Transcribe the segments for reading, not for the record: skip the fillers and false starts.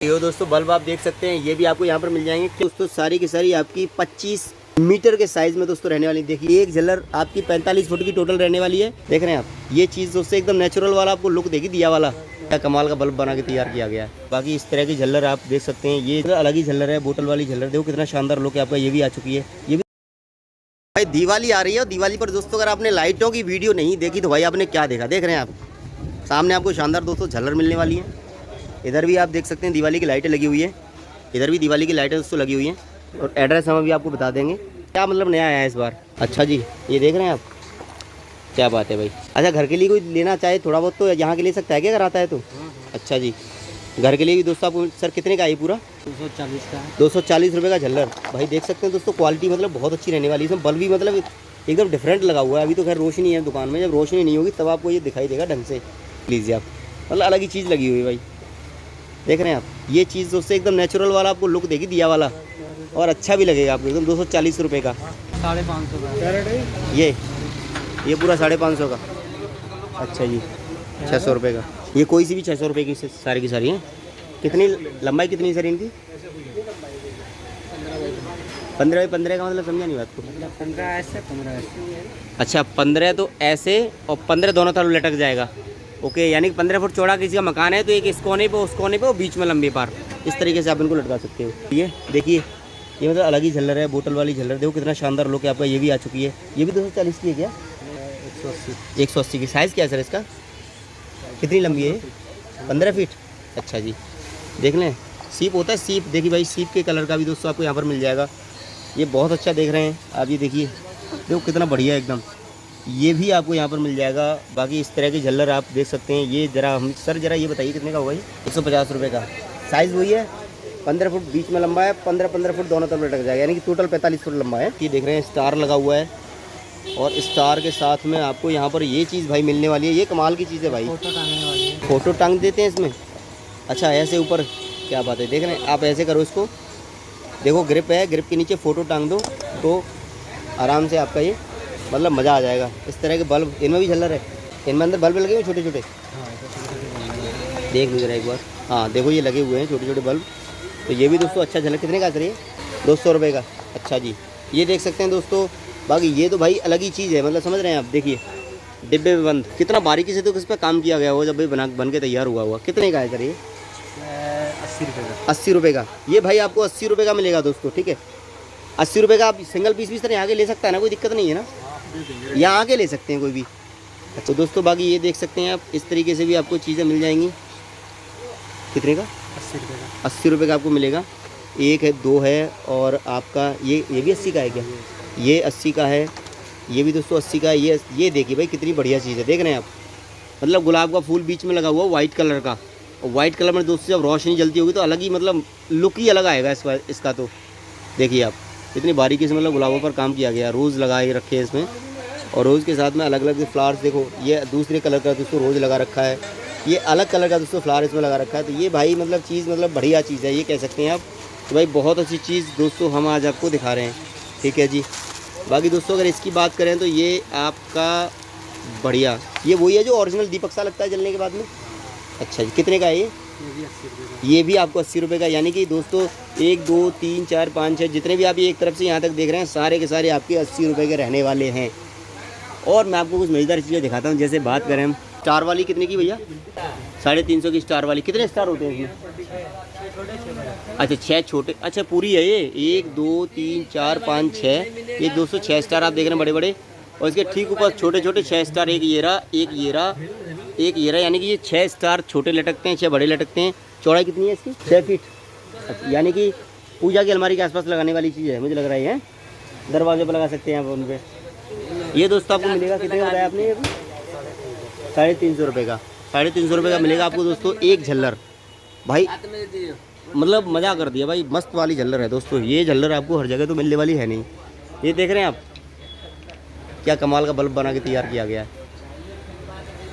ये दोस्तों बल्ब आप देख सकते हैं, ये भी आपको यहाँ पर मिल जाएंगे दोस्तों। सारी की सारी आपकी 25 मीटर के साइज में दोस्तों रहने वाली। देखिए एक झल्लर आपकी 45 फुट की टोटल रहने वाली है। देख रहे हैं आप, ये चीज़ दोस्तों एकदम नेचुरल वाला आपको लुक देगी, दिया वाला। क्या कमाल का बल्ब बना के तैयार किया गया है। बाकी इस तरह की झल्लर आप देख सकते हैं, ये अलग ही झल्लर है, बोतल वाली झल्लर। देखो कितना शानदार लुक है आपका, ये भी आ चुकी है। ये भी भाई दिवाली आ रही है, और दिवाली पर दोस्तों अगर आपने लाइटों की वीडियो नहीं देखी तो भाई आपने क्या देखा। देख रहे हैं आप सामने आपको शानदार दोस्तों झल्लर मिलने वाली है। इधर भी आप देख सकते हैं दिवाली की लाइटें लगी हुई है, इधर भी दिवाली की लाइटें दोस्तों लगी हुई हैं। और एड्रेस हम अभी आपको बता देंगे, क्या मतलब नया आया है इस बार। अच्छा जी, ये देख रहे हैं आप, क्या बात है भाई। अच्छा घर के लिए कोई लेना चाहे थोड़ा बहुत तो यहाँ के ले सकता है क्या, अगर आता है तो। अच्छा जी, घर के लिए भी दोस्तों आपको सर कितने का है पूरा? 240 का। 240 रुपये का झल्लर। भाई देख सकते हैं दोस्तों, क्वालिटी मतलब बहुत अच्छी रहने वाली है। इसमें बल्ब भी मतलब एकदम डिफरेंट लगा हुआ है। अभी तो खैर रोशनी है दुकान में, जब रोशनी नहीं होगी तब आपको ये दिखाई देगा ढंग से। लीजिए आप, मतलब अलग ही चीज़ लगी हुई है भाई। देख रहे हैं आप, ये चीज़ दोस्तों एकदम नेचुरल वाला आपको लुक देगी, दिया वाला, और अच्छा भी लगेगा आपको एकदम। 240 रुपये का, 550 का ये पूरा 550 का। अच्छा जी, 600 रुपये का। ये कोई सी भी 600 रुपये की सारी की सारी हैं। कितनी लंबाई कितनी सर इनकी? 15 बाई 15 का मतलब समझा नहीं बात को। 15 ऐसे 15 ऐसे। अच्छा 15 तो ऐसे और 15 दोनों तरफ लटक जाएगा। ओके, यानी कि 15 फुट चौड़ा किसी का मकान है तो एक इस कोने पे उस कोने पे और बीच में लंबे पार, इस तरीके से आप इनको लटका सकते हो। ये देखिए, ये मतलब अलग ही झल्लर है, बोतल वाली झल्लर। देखो कितना शानदार लुक है आपका। ये भी आ चुकी है, ये भी 240 की है क्या? 180 की। साइज़ क्या है सर इसका, कितनी लंबी है? 15 फीट। अच्छा जी, देख लें, सीप होता है सीप। देखिए भाई, सीप के कलर का भी दोस्तों आपको यहाँ पर मिल जाएगा। ये बहुत अच्छा देख रहे हैं आप, ये देखिए, देखो कितना बढ़िया एकदम। ये भी आपको यहाँ पर मिल जाएगा। बाकी इस तरह की झल्लर आप देख सकते हैं। ये जरा हम सर जरा ये बताइए कितने का होगा ये? 150 रुपये का। साइज़ वही है, 15 फुट बीच में लंबा है, 15 फुट दोनों तरफ लटक जाएगा, यानी कि टोटल 45 फुट लंबा है। ये देख रहे हैं स्टार लगा हुआ है, और स्टार के साथ में आपको यहाँ पर ये चीज़ भाई मिलने वाली है। ये कमाल की चीज़ है भाई, फोटो टांगने वाली है। फोटो टांग देते हैं इसमें। अच्छा ऐसे ऊपर, क्या बात है। देख रहे हैं आप, ऐसे करो इसको, देखो ग्रिप है, ग्रिप के नीचे फ़ोटो टांग दो तो आराम से आपका ये मतलब मज़ा आ जाएगा। इस तरह के बल्ब इनमें भी झल्लर है, इनमें अंदर बल्ब लगे हुए छोटे छोटे, देख लीजिए जरा एक बार। हाँ देखो, ये लगे हुए हैं छोटे छोटे बल्ब। तो ये भी दोस्तों अच्छा झलक। कितने का सर ये? 200 रुपये का। अच्छा जी, ये देख सकते हैं दोस्तों। बाकी ये तो भाई अलग ही चीज़ है, मतलब समझ रहे हैं आप। देखिए डिब्बे में बंद, कितना बारीकी से तो इस पर काम किया गया हो जब भाई बन के तैयार हुआ। कितने का है सर ये? 80 रुपये का। 80 रुपये का। ये भाई आपको 80 रुपये का मिलेगा दोस्तों, ठीक है। 80 रुपये का आप सिंगल पीस भी सर यहाँ के ले सकता है ना, कोई दिक्कत नहीं है ना, यहाँ आके ले सकते हैं कोई भी। अच्छा दोस्तों, बाकी ये देख सकते हैं आप, इस तरीके से भी आपको चीज़ें मिल जाएंगी। कितने का? 80 रुपये का। 80 रुपये का आपको मिलेगा। एक है, दो है, और आपका ये भी 80 का है क्या? ये 80 का है, ये भी दोस्तों 80 का है। ये देखिए भाई कितनी बढ़िया चीज़ है। देख रहे हैं आप, मतलब गुलाब का फूल बीच में लगा हुआ वाइट कलर का, और वाइट कलर में दोस्तों जब रोशनी जलती होगी तो अलग ही मतलब लुक ही अलग आएगा इसका। तो देखिए आप, इतनी बारीकी से मतलब गुलाबों पर काम किया गया। रोज़ लगाए रखे हैं इसमें, और रोज़ के साथ में अलग अलग फ्लावर्स। देखो ये दूसरे कलर का दोस्तों रोज़ लगा रखा है, ये अलग कलर का दोस्तों फ्लावर इसमें लगा रखा है। तो ये भाई मतलब चीज़ मतलब बढ़िया चीज़ है, ये कह सकते हैं आप। तो भाई बहुत अच्छी चीज़ दोस्तों हम आज आपको दिखा रहे हैं, ठीक है जी। बाकी दोस्तों अगर इसकी बात करें तो ये आपका बढ़िया, ये वही है जो ओरिजिनल दीपक सा लगता है जलने के बाद में। अच्छा जी, कितने का है ये? ये भी 80 रुपये का। ये भी आपको 80 रुपये का। यानी कि दोस्तों 1 2 3 4 5 6 जितने भी आप ये एक तरफ से यहाँ तक देख रहे हैं, सारे के सारे आपके 80 रुपये के रहने वाले हैं। और मैं आपको कुछ मज़ेदार चीज़ें दिखाता हूँ। जैसे बात करें हम स्टार वाली, कितने की भैया? 350 की स्टार वाली। कितने स्टार होते हैं इसमें? अच्छा 6 छोटे। अच्छा पूरी है ये, 1 2 3 4 5 6, ये दोस्तों 6 स्टार आप देख रहे हैं बड़े बड़े। और इसके ठीक ऊपर छोटे छोटे 6 स्टार, एक ये रहा, एक ये रहा, एक ये रहा। यानी कि ये 6 स्टार छोटे लटकते हैं, 6 बड़े लटकते हैं। चौड़ाई कितनी है इसकी? 6 फीट। अच्छा, यानी कि पूजा की अलमारी के आसपास लगाने वाली चीज़ है, मुझे लग रहा है। दरवाजे पर लगा सकते हैं आप उन पर। ये दोस्तों आपको मिलेगा, कितने का बताया आपने? 350 रुपये का। 350 रुपये का मिलेगा आपको दोस्तों एक झल्लर। भाई मतलब मज़ा कर दिया भाई, मस्त वाली झल्लर है दोस्तों। ये झल्लर आपको हर जगह तो मिलने वाली है नहीं। ये देख रहे हैं आप, क्या कमाल का बल्ब बना के तैयार किया गया है।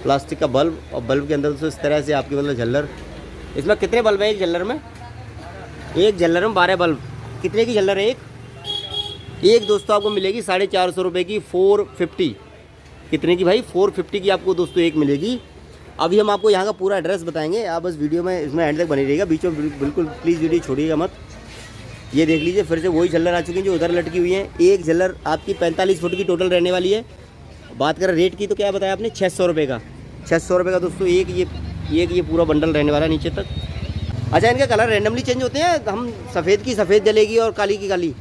प्लास्टिक का बल्ब, और बल्ब के अंदर दोस्तों इस तरह से आपकी मतलब झल्लर। इसमें कितने बल्ब हैं एक झल्लर में? एक झल्लर में 12 बल्ब। कितने की झल्लर है एक दोस्तों आपको मिलेगी 450 रुपये की, 450। कितने की भाई? 450 की आपको दोस्तों एक मिलेगी। अभी हम आपको यहाँ का पूरा एड्रेस बताएंगे, आप बस वीडियो में इसमें एंड तक बनी रहिएगा, बीच में बिल्कुल प्लीज़ वीडियो छोड़िएगा मत। ये देख लीजिए फिर से वही झल्लर आ चुकी हैं जो उधर लटकी हुई हैं। एक झल्लर आपकी 45 फुट की टोटल रहने वाली है। बात करें रेट की तो क्या बताया आपने, 600 रुपये का। 600 रुपये का दोस्तों एक ये पूरा बंडल रहने वाला है नीचे तक। अच्छा, इनका कलर रैंडमली चेंज होते हैं, हम सफ़ेद की सफ़ेद जलेगी और काली की काली,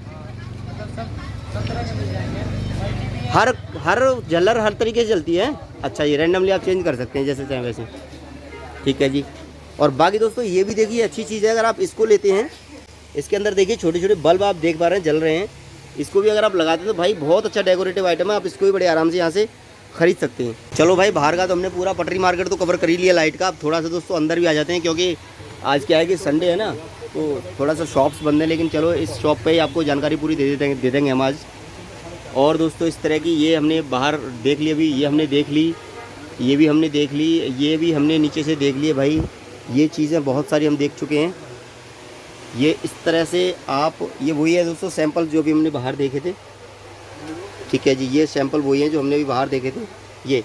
हर झल्लर हर तरीके से चलती है। अच्छा, ये रैंडमली आप चेंज कर सकते हैं जैसे चाहें वैसे, ठीक है जी। और बाकी दोस्तों ये भी देखिए अच्छी चीज़ है, अगर आप इसको लेते हैं, इसके अंदर देखिए छोटे छोटे बल्ब आप देख पा रहे हैं जल रहे हैं। इसको भी अगर आप लगाते हैं तो भाई बहुत अच्छा डेकोरेटिव आइटम है, आप इसको भी बड़े आराम से यहाँ से खरीद सकते हैं। चलो भाई, बाहर का तो हमने पूरा पटरी मार्केट तो कवर कर ही लिया लाइट का। अब थोड़ा सा दोस्तों अंदर भी आ जाते हैं, क्योंकि आज क्या है कि संडे है ना, तो थोड़ा सा शॉप्स बंद है, लेकिन चलो इस शॉप पे ही आपको जानकारी पूरी दे देंगे हम आज। और दोस्तों इस तरह की ये हमने बाहर देख ली, अभी ये हमने देख ली, ये भी हमने देख ली, ये भी हमने नीचे से देख लिए भाई। ये चीज़ें बहुत सारी हम देख चुके हैं। ये इस तरह से आप, ये वही है दोस्तों सैंपल जो भी हमने बाहर देखे थे, ठीक है जी। ये सैंपल वही है जो हमने भी बाहर देखे थे। ये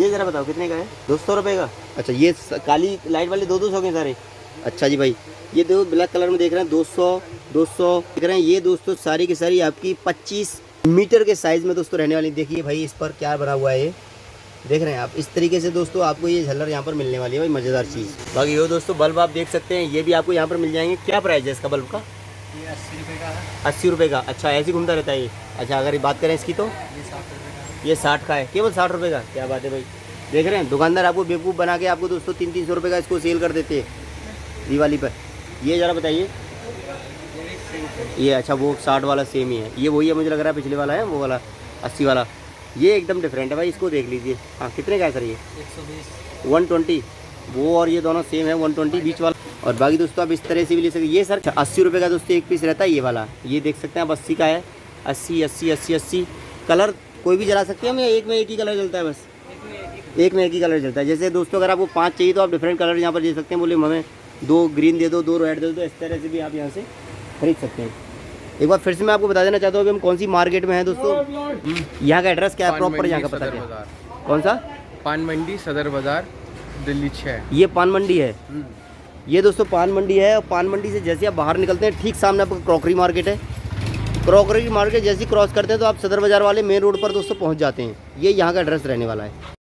ज़रा बताओ कितने का है? 200 रुपये का। अच्छा, ये काली लाइट वाले 200 के सारे। अच्छा जी भाई, ये दो ब्लैक कलर में देख रहे हैं 200 देख रहे हैं। ये दोस्तों सारी की सारी आपकी 25 मीटर के साइज़ में दोस्तों रहने वाली। देखिए भाई इस पर क्या बना हुआ है, ये देख रहे हैं आप। इस तरीके से दोस्तों आपको ये झल्लर यहाँ पर मिलने वाली है भाई, मज़ेदार चीज़। बाकी ये दोस्तों बल्ब आप देख सकते हैं, ये भी आपको यहाँ पर मिल जाएंगे। क्या प्राइस है इसका बल्ब का? ये 80 रुपये का है। 80 रुपये का। अच्छा, ऐसे ही घूमता रहता है ये। अच्छा, अगर बात करें इसकी तो ये 60 रुपये का। ये 60 का है, केवल 60 रुपये का। क्या बात है भाई, देख रहे हैं दुकानदार आपको बेवकूफ़ बना के आपको दोस्तों 300 रुपये का इसको सेल कर देते हैं दिवाली पर। ये ज़रा बताइए, ये अच्छा वो 60 वाला सेम ही है, ये वही है मुझे लग रहा है, पिछले वाला है वो वाला 80 वाला। ये एकदम डिफरेंट है भाई, इसको देख लीजिए। हाँ, कितने का है सर ये? 120। 120। वो और ये दोनों सेम है, 120 बीच वाला। और बाकी दोस्तों आप इस तरह से भी ले सकते हैं। ये सर 80 रुपये का दोस्तों एक पीस रहता है ये वाला, ये देख सकते हैं आप 80 का है। 80 कलर कोई भी जला सकते हैं हम, या एक में एक ही कलर जलता है? बस एक में एक ही कलर जलता है। जैसे दोस्तों अगर आपको 5 चाहिए तो आप डिफरेंट कलर यहाँ पर दे सकते हैं, बोले हमें 2 ग्रीन दे दो, 2 रेड दे दो, इस तरह से भी आप यहाँ से खरीद सकते हैं। एक बार फिर से मैं आपको बता देना चाहता हूँ कि हम कौन सी मार्केट में हैं दोस्तों। यहाँ का एड्रेस क्या है प्रॉपर, यहाँ का पता क्या? कौन सा? पान मंडी सदर बाज़ार दिल्ली 6। ये पान मंडी है। ये दोस्तों पान मंडी है, और पान मंडी से जैसे आप बाहर निकलते हैं ठीक सामने आपका क्रॉकरी मार्केट है। क्रॉकरी मार्केट जैसे ही क्रॉस करते हैं तो आप सदर बाज़ार वाले मेन रोड पर दोस्तों पहुंच जाते हैं। ये यहाँ का एड्रेस रहने वाला है।